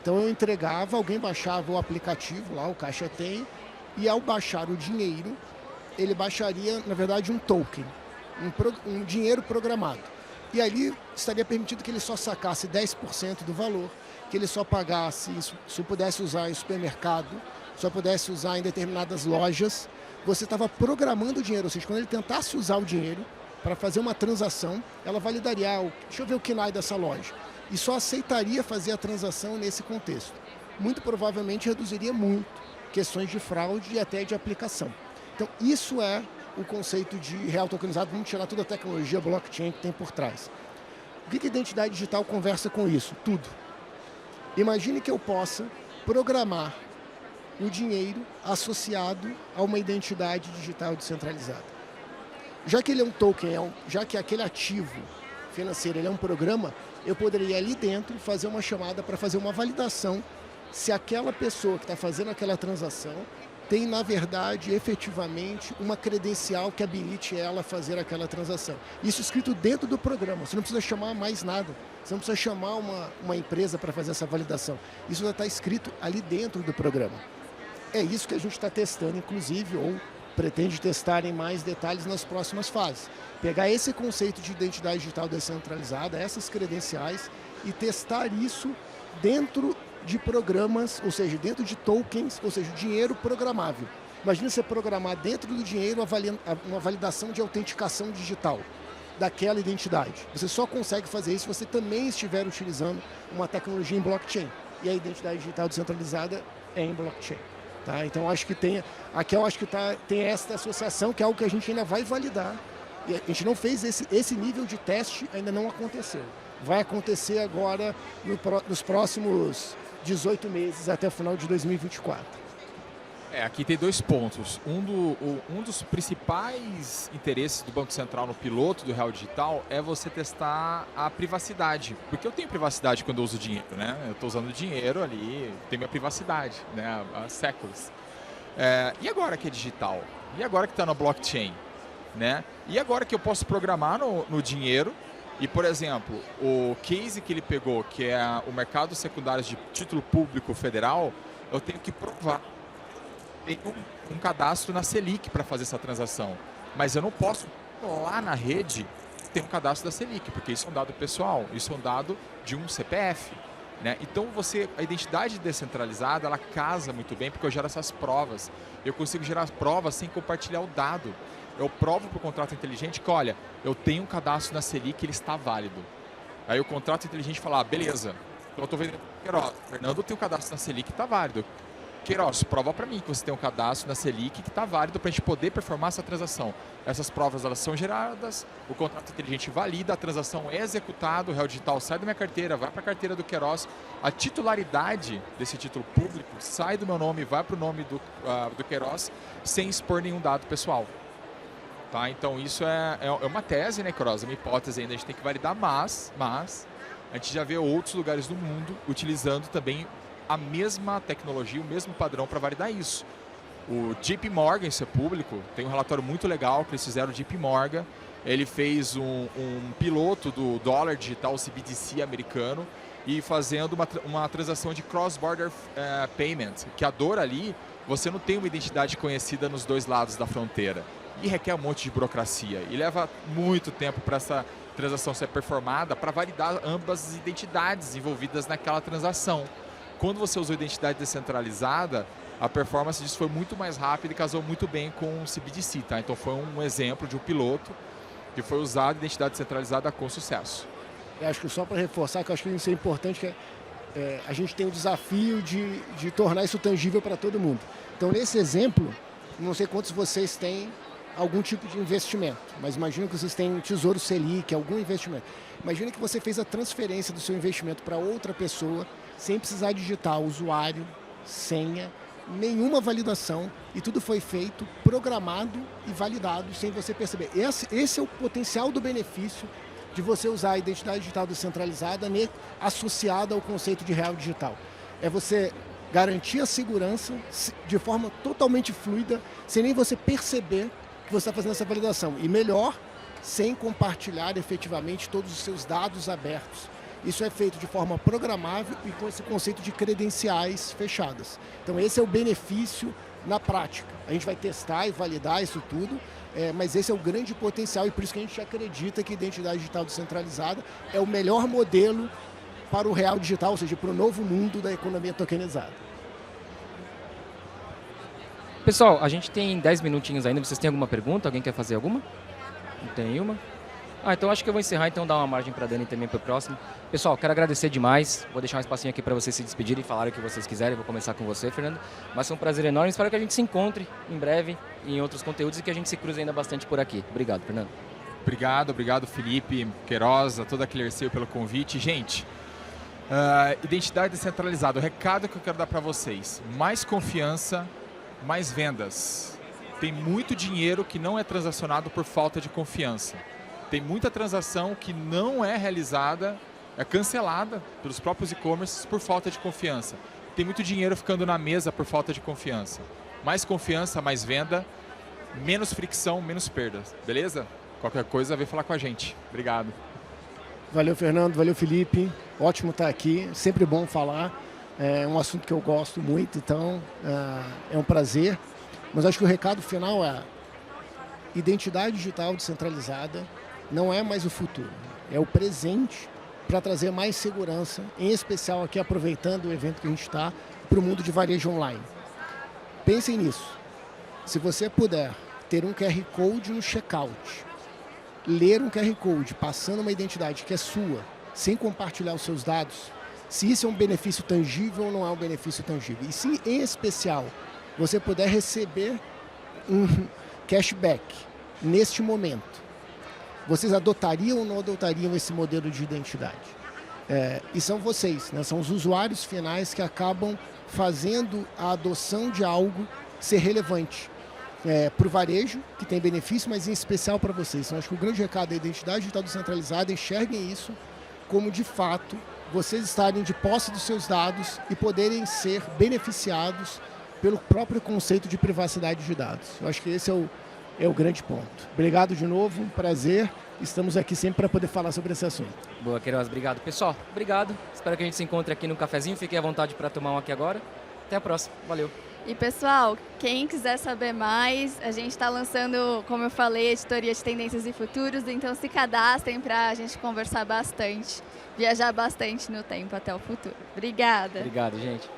Então eu entregava, alguém baixava o aplicativo lá, o Caixa Tem, e ao baixar o dinheiro, ele baixaria, na verdade, um token, um dinheiro programado. E ali estaria permitido que ele só sacasse 10% do valor, que ele só pagasse, se pudesse usar em supermercado, só pudesse usar em determinadas lojas. Você estava programando o dinheiro, ou seja, quando ele tentasse usar o dinheiro para fazer uma transação, ela validaria, deixa eu ver o KNAI dessa loja, e só aceitaria fazer a transação nesse contexto. Muito provavelmente reduziria muito questões de fraude e até de aplicação. Então, isso é o conceito de real tokenizado. Vamos tirar toda a tecnologia blockchain que tem por trás. O que a identidade digital conversa com isso? Tudo. Imagine que eu possa programar o dinheiro associado a uma identidade digital descentralizada. Já que ele é um token, já que aquele ativo financeiro ele é um programa, eu poderia ali dentro fazer uma chamada para fazer uma validação se aquela pessoa que está fazendo aquela transação tem, na verdade, efetivamente, uma credencial que habilite ela a fazer aquela transação. Isso escrito dentro do programa, você não precisa chamar mais nada, você não precisa chamar uma empresa para fazer essa validação. Isso já está escrito ali dentro do programa. É isso que a gente está testando, inclusive, ou pretende testar em mais detalhes nas próximas fases. Pegar esse conceito de identidade digital descentralizada, essas credenciais, e testar isso dentro de programas, ou seja, dentro de tokens, ou seja, dinheiro programável. Imagina você programar dentro do dinheiro uma validação de autenticação digital daquela identidade. Você só consegue fazer isso se você também estiver utilizando uma tecnologia em blockchain. E a identidade digital descentralizada é em blockchain. Tá? Então, acho que tem esta associação, que é algo que a gente ainda vai validar. E a gente não fez esse nível de teste, ainda não aconteceu. Vai acontecer agora nos próximos 18 meses, até o final de 2024. Aqui tem 2 pontos. Um dos principais interesses do Banco Central no piloto do Real Digital é você testar a privacidade. Porque eu tenho privacidade quando eu uso dinheiro, né? Eu estou usando dinheiro ali, tenho minha privacidade, né? Há séculos. E agora que é digital? E agora que está no blockchain? Né? E agora que eu posso programar no dinheiro? E, por exemplo, o case que ele pegou, que é o mercado secundário de título público federal, eu tenho que provar. Tem um cadastro na Selic para fazer essa transação. Mas eu não posso lá na rede ter um cadastro da Selic, porque isso é um dado pessoal, isso é um dado de um CPF. Né? Então a identidade descentralizada, ela casa muito bem, porque eu gero essas provas. Eu consigo gerar provas sem compartilhar o dado. Eu provo para o contrato inteligente que, olha, eu tenho um cadastro na Selic, ele está válido. Aí o contrato inteligente fala, beleza, então eu estou vendendo para o Queiroz. Fernando tem um cadastro na Selic que está válido. Queiroz, prova para mim que você tem um cadastro na Selic que está válido para a gente poder performar essa transação. Essas provas elas são geradas, o contrato inteligente valida, a transação é executada, o Real Digital sai da minha carteira, vai para a carteira do Queiroz. A titularidade desse título público sai do meu nome, vai para o nome do Queiroz, sem expor nenhum dado pessoal. Tá? Então isso é uma tese, né, Queiroz? É uma hipótese ainda, a gente tem que validar, mas a gente já vê outros lugares do mundo utilizando também a mesma tecnologia, o mesmo padrão para validar isso. O JP Morgan, isso é público, tem um relatório muito legal que eles fizeram. O JP Morgan, ele fez um piloto do dólar digital CBDC americano e fazendo uma transação de cross-border payment, que a dor ali, você não tem uma identidade conhecida nos dois lados da fronteira. E requer um monte de burocracia. E leva muito tempo para essa transação ser performada para validar ambas as identidades envolvidas naquela transação. Quando você usou identidade descentralizada, a performance disso foi muito mais rápida e casou muito bem com o CBDC. Tá? Então foi um exemplo de um piloto que foi usado identidade descentralizada com sucesso. Eu acho que só para reforçar, que eu acho que isso é importante, que a gente tem o desafio de tornar isso tangível para todo mundo. Então, nesse exemplo, não sei quantos vocês têm algum tipo de investimento, mas imagina que vocês têm um Tesouro Selic, algum investimento. Imagina que você fez a transferência do seu investimento para outra pessoa, sem precisar digitar usuário, senha, nenhuma validação, e tudo foi feito, programado e validado sem você perceber. Esse é o potencial do benefício de você usar a identidade digital descentralizada associada ao conceito de real digital. É você garantir a segurança de forma totalmente fluida, sem nem você perceber que você está fazendo essa validação. E melhor, sem compartilhar efetivamente todos os seus dados abertos. Isso é feito de forma programável e com esse conceito de credenciais fechadas. Então esse é o benefício na prática. A gente vai testar e validar isso tudo, mas esse é o grande potencial e por isso que a gente acredita que a identidade digital descentralizada é o melhor modelo para o real digital, ou seja, para o novo mundo da economia tokenizada. Pessoal, a gente tem 10 minutinhos ainda. Vocês têm alguma pergunta? Alguém quer fazer alguma? Não tem nenhuma? Então acho que eu vou encerrar, então dar uma margem para a Dani também para o próximo. Pessoal, quero agradecer demais. Vou deixar um espacinho aqui para vocês se despedirem e falarem o que vocês quiserem. Vou começar com você, Fernando. Mas foi um prazer enorme. Espero que a gente se encontre em breve em outros conteúdos e que a gente se cruze ainda bastante por aqui. Obrigado, Fernando. Obrigado Felipe, Queiroz, a toda a ClearSale pelo convite. Gente, identidade descentralizada. O recado que eu quero dar para vocês. Mais confiança, mais vendas. Tem muito dinheiro que não é transacionado por falta de confiança. Tem muita transação que não é realizada, é cancelada pelos próprios e-commerces por falta de confiança. Tem muito dinheiro ficando na mesa por falta de confiança. Mais confiança, mais venda, menos fricção, menos perdas. Beleza? Qualquer coisa, vem falar com a gente. Obrigado. Valeu, Fernando. Valeu, Felipe. Ótimo estar aqui. Sempre bom falar. É um assunto que eu gosto muito, então é um prazer. Mas acho que o recado final é identidade digital descentralizada não é mais o futuro, é o presente para trazer mais segurança, em especial aqui aproveitando o evento que a gente está, para o mundo de varejo online. Pensem nisso. Se você puder ter um QR Code no checkout, ler um QR Code passando uma identidade que é sua, sem compartilhar os seus dados, se isso é um benefício tangível ou não é um benefício tangível. E se, em especial, você puder receber um cashback neste momento, vocês adotariam ou não adotariam esse modelo de identidade? E são vocês, né? São os usuários finais que acabam fazendo a adoção de algo ser relevante para o varejo, que tem benefício, mas em especial para vocês. Então, acho que o grande recado é a identidade digital descentralizada, enxerguem isso como, de fato, vocês estarem de posse dos seus dados e poderem ser beneficiados pelo próprio conceito de privacidade de dados. Eu acho que esse é o grande ponto. Obrigado de novo, prazer. Estamos aqui sempre para poder falar sobre esse assunto. Boa, Queiroz, obrigado. Pessoal, obrigado. Espero que a gente se encontre aqui no cafezinho. Fiquem à vontade para tomar um aqui agora. Até a próxima. Valeu. E pessoal, quem quiser saber mais, a gente está lançando, como eu falei, a editoria de tendências e futuros, então se cadastrem para a gente conversar bastante, viajar bastante no tempo até o futuro. Obrigada. Obrigado, gente.